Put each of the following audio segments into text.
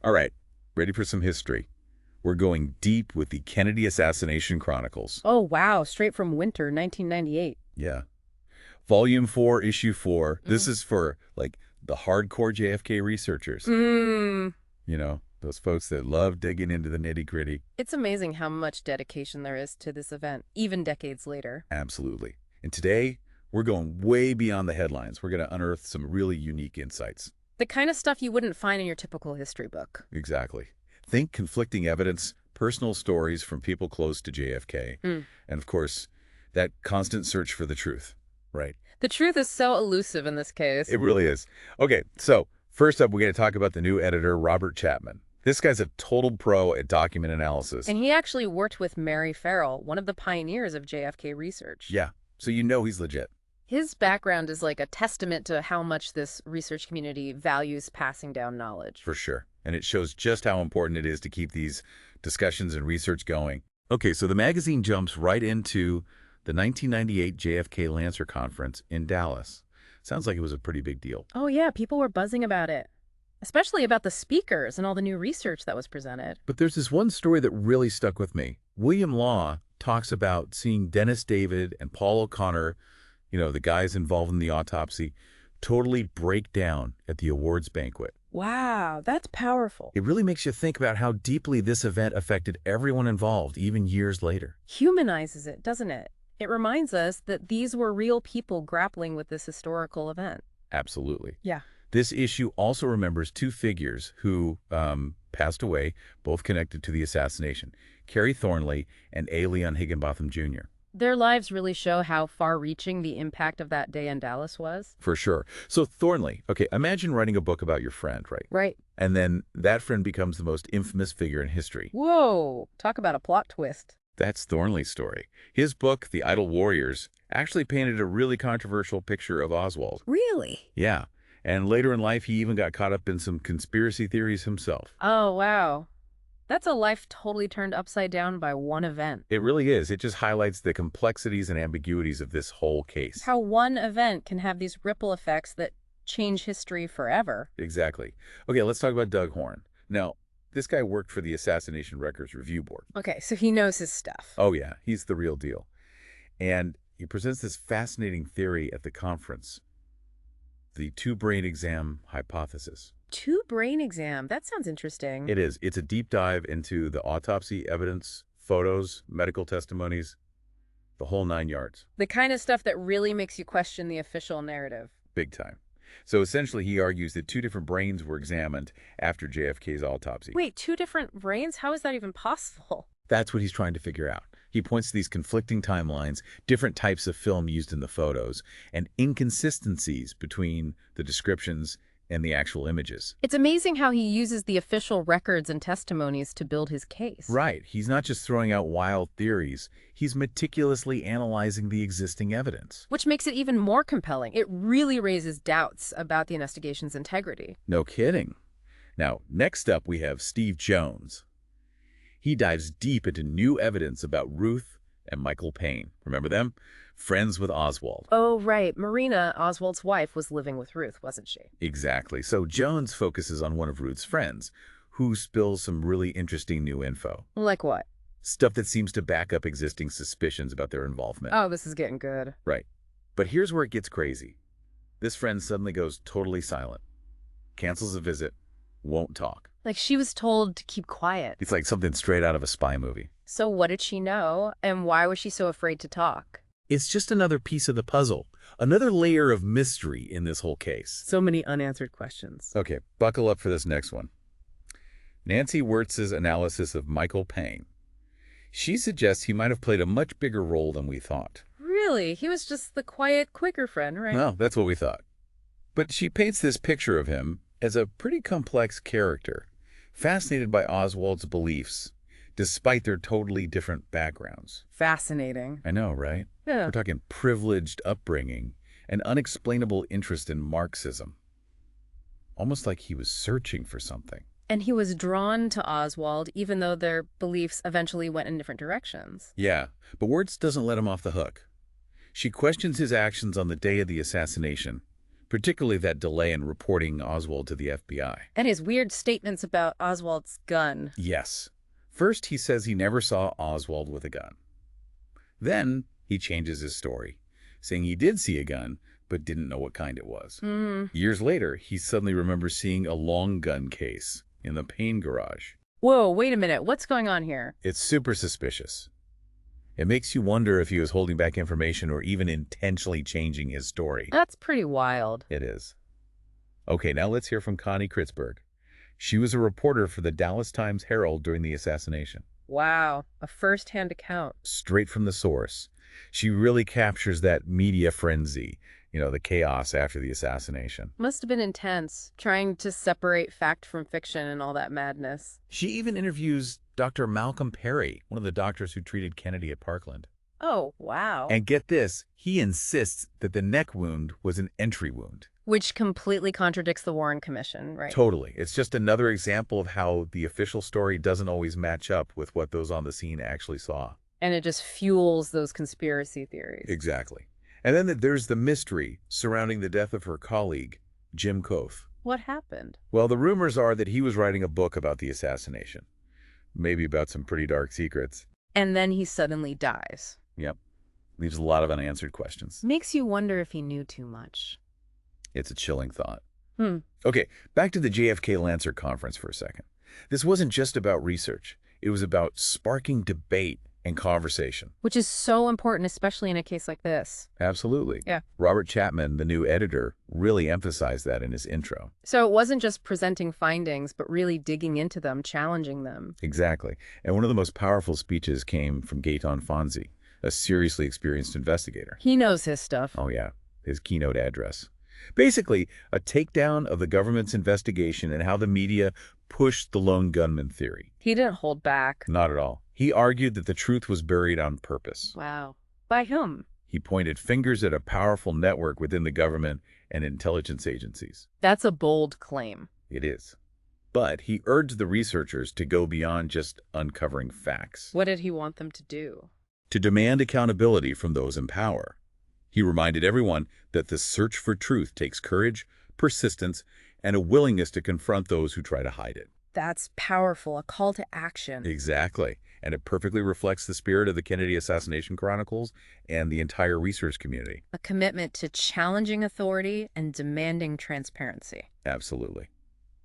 All right, ready for some history? We're going deep with the Kennedy Assassination Chronicles. Oh, wow. Straight from winter 1998. Yeah. Volume 4, Issue 4. Mm. This is for, like, the hardcore JFK researchers. Mm. You know, those folks that love digging into the nitty-gritty. It's amazing how much dedication there is to this event, even decades later. Absolutely. And today, we're going way beyond the headlines. We're going to unearth some really unique insights. The kind of stuff you wouldn't find in your typical history book. Exactly. Think conflicting evidence, personal stories from people close to JFK, and of course, that constant search for the truth, right? The truth is so elusive in this case. It really is. Okay, so first up, we're going to talk about the new editor, Robert Chapman. This guy's a total pro at document analysis. And he actually worked with Mary Farrell, one of the pioneers of JFK research. Yeah, so you know he's legit. His background is like a testament to how much this research community values passing down knowledge. For sure. And it shows just how important it is to keep these discussions and research going. Okay, so the magazine jumps right into the 1998 JFK Lancer Conference in Dallas. Sounds like it was a pretty big deal. Oh, yeah, people were buzzing about it, especially about the speakers and all the new research that was presented. But there's this one story that really stuck with me. William Law talks about seeing Dennis David and Paul O'Connor, you know, the guys involved in the autopsy, totally break down at the awards banquet. Wow, that's powerful. It really makes you think about how deeply this event affected everyone involved, even years later. Humanizes it, doesn't it? It reminds us that these were real people grappling with this historical event. Absolutely. Yeah. This issue also remembers two figures who passed away, both connected to the assassination, Carrie Thornley and A. Leon Higginbotham Jr. Their lives really show how far-reaching the impact of that day in Dallas was. For sure. So Thornley, okay, imagine writing a book about your friend, right? Right. And then that friend becomes the most infamous figure in history. Whoa, talk about a plot twist. That's Thornley's story. His book, The Idle Warriors, actually painted a really controversial picture of Oswald. Really? Yeah. And later in life, he even got caught up in some conspiracy theories himself. Oh, wow. That's a life totally turned upside down by one event. It really is. It just highlights the complexities and ambiguities of this whole case. How one event can have these ripple effects that change history forever. Exactly. Okay, let's talk about Doug Horne. Now, this guy worked for the Assassination Records Review Board. Okay, so he knows his stuff. Oh, yeah. He's the real deal. And he presents this fascinating theory at the conference, the two-brain exam hypothesis. Two-brain exam. That sounds interesting. It is. It's a deep dive into the autopsy evidence, photos, medical testimonies, the whole 9 yards. The kind of stuff that really makes you question the official narrative. Big time. So essentially, he argues that two different brains were examined after JFK's autopsy. Wait, two different brains? How is that even possible? That's what he's trying to figure out. He points to these conflicting timelines, different types of film used in the photos, and inconsistencies between the descriptions and the actual images. It's amazing how he uses the official records and testimonies to build his case. Right. He's not just throwing out wild theories. He's meticulously analyzing the existing evidence. Which makes it even more compelling. It really raises doubts about the investigation's integrity. No kidding. Now, next up, we have Steve Jones. He dives deep into new evidence about Ruth and Michael Payne. Remember them? Friends with Oswald. Oh, right. Marina, Oswald's wife, was living with Ruth, wasn't she? Exactly. So Jones focuses on one of Ruth's friends, who spills some really interesting new info. Like what? Stuff that seems to back up existing suspicions about their involvement. Oh, this is getting good. Right. But here's where it gets crazy. This friend suddenly goes totally silent, cancels a visit, won't talk. Like she was told to keep quiet. It's like something straight out of a spy movie. So what did she know, and why was she so afraid to talk? It's just another piece of the puzzle, another layer of mystery in this whole case. So many unanswered questions. Okay, buckle up for this next one. Nancy Wirtz's analysis of Michael Payne. She suggests he might have played a much bigger role than we thought. Really? He was just the quiet, quicker friend, right? No, that's what we thought. But she paints this picture of him as a pretty complex character, fascinated by Oswald's beliefs, despite their totally different backgrounds. Fascinating. I know, right? Yeah. We're talking privileged upbringing, an unexplainable interest in Marxism. Almost like he was searching for something. And he was drawn to Oswald, even though their beliefs eventually went in different directions. Yeah, but Wirtz doesn't let him off the hook. She questions his actions on the day of the assassination, particularly that delay in reporting Oswald to the FBI. And his weird statements about Oswald's gun. Yes. First, he says he never saw Oswald with a gun. Then, he changes his story, saying he did see a gun, but didn't know what kind it was. Years later, he suddenly remembers seeing a long gun case in the paint garage. Whoa, wait a minute. What's going on here? It's super suspicious. It makes you wonder if he was holding back information or even intentionally changing his story. That's pretty wild. It is. Okay, now let's hear from Connie Kritzberg. She was a reporter for the Dallas Times-Herald during the assassination. Wow, a first-hand account. Straight from the source. She really captures that media frenzy, the chaos after the assassination. Must have been intense, trying to separate fact from fiction and all that madness. She even interviews Dr. Malcolm Perry, one of the doctors who treated Kennedy at Parkland. Oh, wow. And get this, he insists that the neck wound was an entry wound. Which completely contradicts the Warren Commission, right? Totally. It's just another example of how the official story doesn't always match up with what those on the scene actually saw. And it just fuels those conspiracy theories. Exactly. And then there's the mystery surrounding the death of her colleague, Jim Kof. What happened? Well, the rumors are that he was writing a book about the assassination. Maybe about some pretty dark secrets. And then he suddenly dies. Yep. Leaves a lot of unanswered questions. Makes you wonder if he knew too much. It's a chilling thought. Okay, back to the JFK Lancer conference for a second. This wasn't just about research. It was about sparking debate and conversation. Which is so important, especially in a case like this. Absolutely. Yeah. Robert Chapman, the new editor, really emphasized that in his intro. So it wasn't just presenting findings, but really digging into them, challenging them. Exactly. And one of the most powerful speeches came from Gaetan Fonzi, a seriously experienced investigator. He knows his stuff. Oh, yeah. His keynote address. Basically, a takedown of the government's investigation and how the media pushed the lone gunman theory. He didn't hold back. Not at all. He argued that the truth was buried on purpose. Wow. By whom? He pointed fingers at a powerful network within the government and intelligence agencies. That's a bold claim. It is. But he urged the researchers to go beyond just uncovering facts. What did he want them to do? To demand accountability from those in power. He reminded everyone that the search for truth takes courage, persistence, and a willingness to confront those who try to hide it. That's powerful, a call to action. Exactly. And it perfectly reflects the spirit of the Kennedy Assassination Chronicles and the entire research community. A commitment to challenging authority and demanding transparency. Absolutely.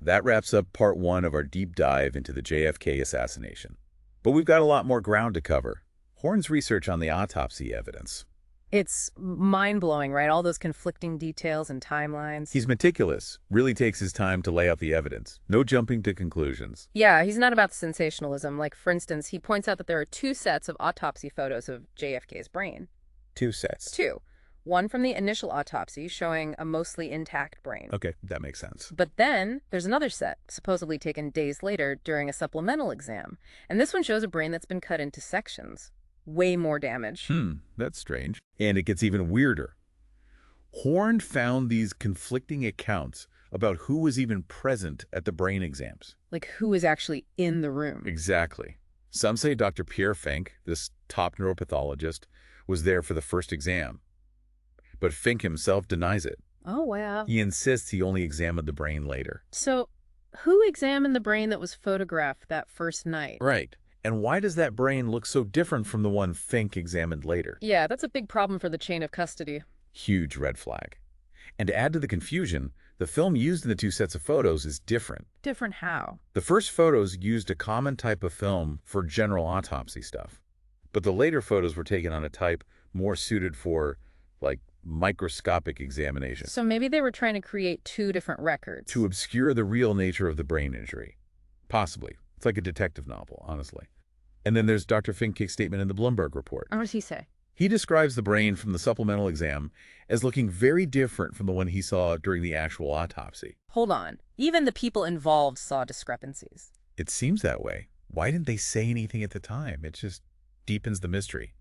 That wraps up part one of our deep dive into the JFK assassination. But we've got a lot more ground to cover. Horn's research on the autopsy evidence. It's mind-blowing, right? All those conflicting details and timelines. He's meticulous, really takes his time to lay out the evidence. No jumping to conclusions. Yeah, he's not about sensationalism. Like, for instance, he points out that there are 2 sets of autopsy photos of JFK's brain. 2 sets. 2. One from the initial autopsy showing a mostly intact brain. Okay, that makes sense. But then there's another set, supposedly taken days later during a supplemental exam. And this one shows a brain that's been cut into sections. Way more damage. That's strange. And it gets even weirder. Horn found these conflicting accounts about who was even present at the brain exams. Like who was actually in the room. Exactly. Some say Dr. Pierre Fink, this top neuropathologist, was there for the first exam. But Fink himself denies it. Oh, wow. He insists he only examined the brain later. So who examined the brain that was photographed that first night? Right. And why does that brain look so different from the one Fink examined later? Yeah, that's a big problem for the chain of custody. Huge red flag. And to add to the confusion, the film used in the 2 sets of photos is different. Different how? The first photos used a common type of film for general autopsy stuff. But the later photos were taken on a type more suited for, like, microscopic examination. So maybe they were trying to create 2 different records. To obscure the real nature of the brain injury. Possibly. It's like a detective novel, honestly. And then there's Dr. Fink's statement in the Bloomberg report. What does he say? He describes the brain from the supplemental exam as looking very different from the one he saw during the actual autopsy. Hold on. Even the people involved saw discrepancies. It seems that way. Why didn't they say anything at the time? It just deepens the mystery.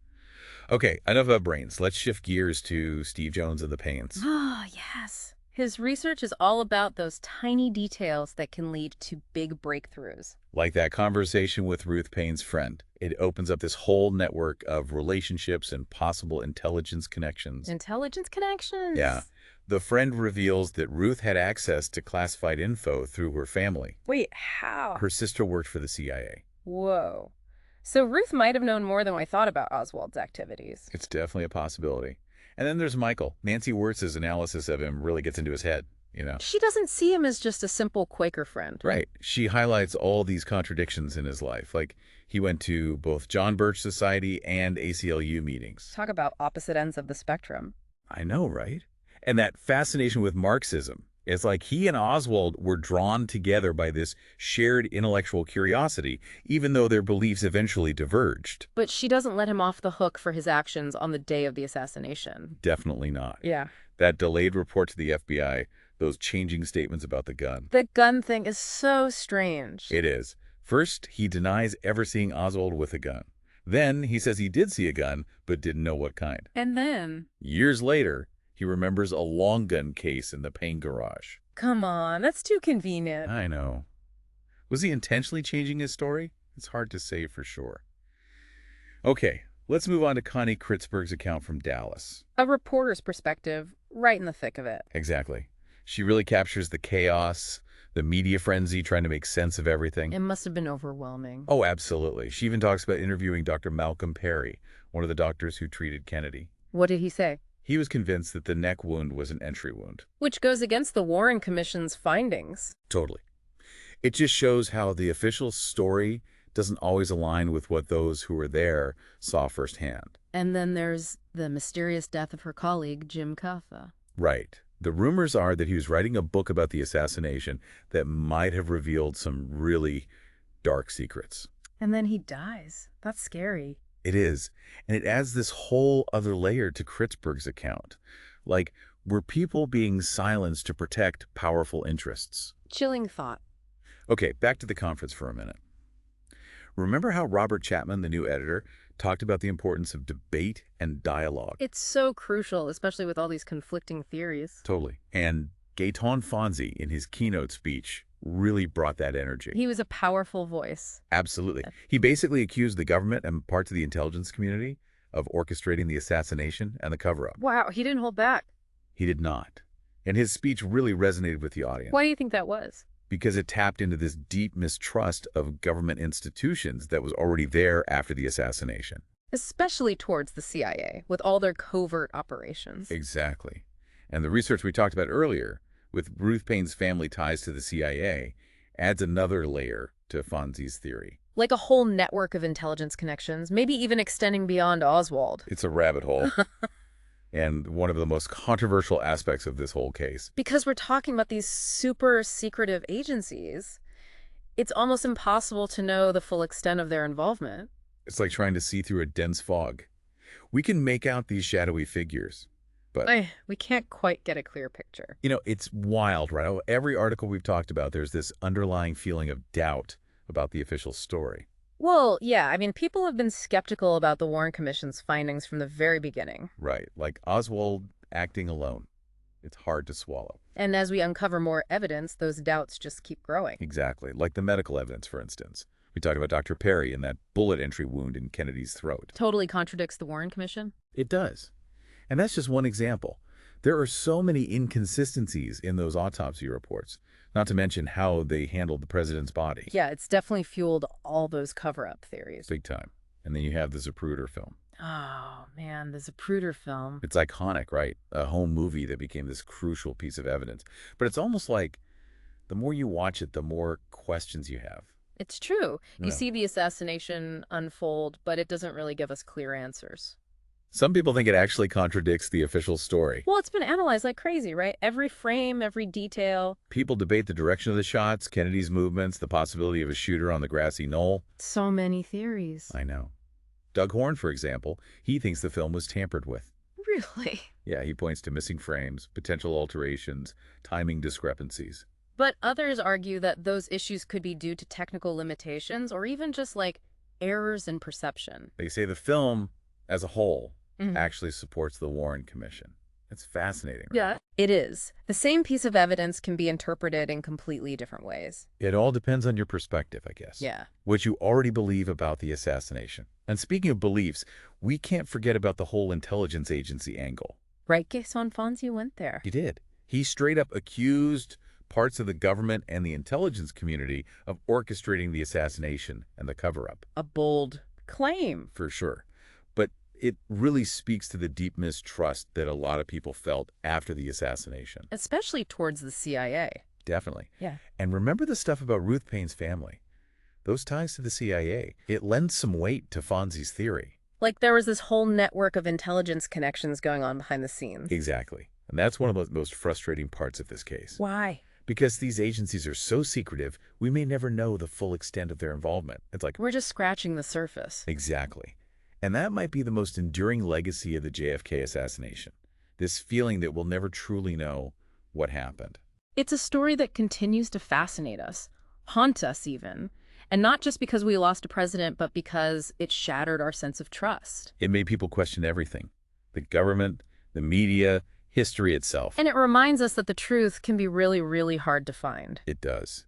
Okay, enough about brains. Let's shift gears to Steve Jones and the Paints. Oh, yes. His research is all about those tiny details that can lead to big breakthroughs. Like that conversation with Ruth Payne's friend. It opens up this whole network of relationships and possible intelligence connections. Intelligence connections? Yeah. The friend reveals that Ruth had access to classified info through her family. Wait, how? Her sister worked for the CIA. Whoa. So Ruth might have known more than we thought about Oswald's activities. It's definitely a possibility. And then there's Michael. Nancy Wirtz's analysis of him really gets into his head, you know. She doesn't see him as just a simple Quaker friend. Right. She highlights all these contradictions in his life. Like, he went to both John Birch Society and ACLU meetings. Talk about opposite ends of the spectrum. I know, right? And that fascination with Marxism. It's like he and Oswald were drawn together by this shared intellectual curiosity, even though their beliefs eventually diverged. But she doesn't let him off the hook for his actions on the day of the assassination. Definitely not. Yeah. That delayed report to the FBI, those changing statements about the gun. The gun thing is so strange. It is. First, he denies ever seeing Oswald with a gun. Then, he says he did see a gun, but didn't know what kind. And then? Years later, he remembers a long gun case in the Payne garage. Come on, that's too convenient. I know. Was he intentionally changing his story? It's hard to say for sure. Okay, let's move on to Connie Kritzberg's account from Dallas. A reporter's perspective, right in the thick of it. Exactly. She really captures the chaos, the media frenzy, trying to make sense of everything. It must have been overwhelming. Oh, absolutely. She even talks about interviewing Dr. Malcolm Perry, one of the doctors who treated Kennedy. What did he say? He was convinced that the neck wound was an entry wound. Which goes against the Warren Commission's findings. Totally. It just shows how the official story doesn't always align with what those who were there saw firsthand. And then there's the mysterious death of her colleague, Jim Cuffa. Right. The rumors are that he was writing a book about the assassination that might have revealed some really dark secrets. And then he dies. That's scary. It is. And it adds this whole other layer to Kritzberg's account. Like, were people being silenced to protect powerful interests? Chilling thought. Okay, back to the conference for a minute. Remember how Robert Chapman, the new editor, talked about the importance of debate and dialogue? It's so crucial, especially with all these conflicting theories. Totally. And Gaetan Fonzi, in his keynote speech, really brought that energy. He was a powerful voice. Absolutely. He basically accused the government and parts of the intelligence community of orchestrating the assassination and the cover-up. Wow, he didn't hold back. He did not. And his speech really resonated with the audience. Why do you think that was? Because it tapped into this deep mistrust of government institutions that was already there after the assassination. Especially towards the CIA, with all their covert operations. Exactly. And the research we talked about earlier, with Ruth Payne's family ties to the CIA, adds another layer to Fonzi's theory. Like a whole network of intelligence connections, maybe even extending beyond Oswald. It's a rabbit hole. And one of the most controversial aspects of this whole case. Because we're talking about these super secretive agencies, it's almost impossible to know the full extent of their involvement. It's like trying to see through a dense fog. We can make out these shadowy figures, but we can't quite get a clear picture. you know, it's wild, right? Every article we've talked about, there's this underlying feeling of doubt about the official story. Well, yeah, I mean, people have been skeptical about the Warren Commission's findings from the very beginning. Right, like Oswald acting alone. It's hard to swallow. And as we uncover more evidence, those doubts just keep growing. Exactly, like the medical evidence, for instance. We talked about Dr. Perry and that bullet entry wound in Kennedy's throat. Totally contradicts the Warren Commission. It does. And that's just one example. There are so many inconsistencies in those autopsy reports, not to mention how they handled the president's body. Yeah, it's definitely fueled all those cover-up theories. Big time. And then you have the Zapruder film. Oh, man, the Zapruder film. It's iconic, right? A home movie that became this crucial piece of evidence. But it's almost like the more you watch it, the more questions you have. It's true. You Yeah. see the assassination unfold, but it doesn't really give us clear answers. Some people think it actually contradicts the official story. Well, it's been analyzed like crazy, right? Every frame, every detail. People debate the direction of the shots, Kennedy's movements, the possibility of a shooter on the grassy knoll. So many theories. I know. Doug Horn, for example, he thinks the film was tampered with. Really? Yeah, he points to missing frames, potential alterations, timing discrepancies. But others argue that those issues could be due to technical limitations or even just like errors in perception. They say the film, as a whole, Mhm. actually supports the Warren Commission. That's fascinating. Right? Yeah. It is. The same piece of evidence can be interpreted in completely different ways. It all depends on your perspective, I guess. Yeah. What you already believe about the assassination. And speaking of beliefs, we can't forget about the whole intelligence agency angle. Right, que Son Fonzie went there. He did. He straight up accused parts of the government and the intelligence community of orchestrating the assassination and the cover-up. A bold claim. For sure. But it really speaks to the deep mistrust that a lot of people felt after the assassination. Especially towards the CIA. Definitely. Yeah. And remember the stuff about Ruth Payne's family. Those ties to the CIA. It lends some weight to Fonzie's theory. Like there was this whole network of intelligence connections going on behind the scenes. Exactly. And that's one of the most frustrating parts of this case. Why? Because these agencies are so secretive, we may never know the full extent of their involvement. It's like... We're just scratching the surface. Exactly. And that might be the most enduring legacy of the JFK assassination. This feeling that we'll never truly know what happened. It's a story that continues to fascinate us, haunt us even. And not just because we lost a president, but because it shattered our sense of trust. It made people question everything. The government, the media, history itself. And it reminds us that the truth can be really, really hard to find. It does.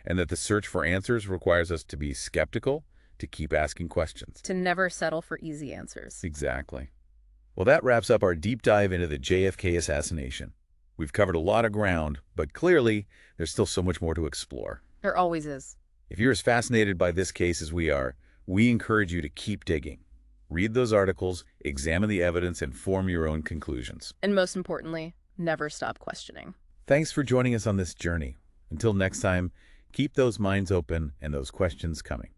And that the search for answers requires us to be skeptical, to keep asking questions. To never settle for easy answers. Exactly. Well, that wraps up our deep dive into the JFK assassination. We've covered a lot of ground, but clearly there's still so much more to explore. There always is. If you're as fascinated by this case as we are, we encourage you to keep digging. Read those articles, examine the evidence, and form your own conclusions. And most importantly, never stop questioning. Thanks for joining us on this journey. Until next time, keep those minds open and those questions coming.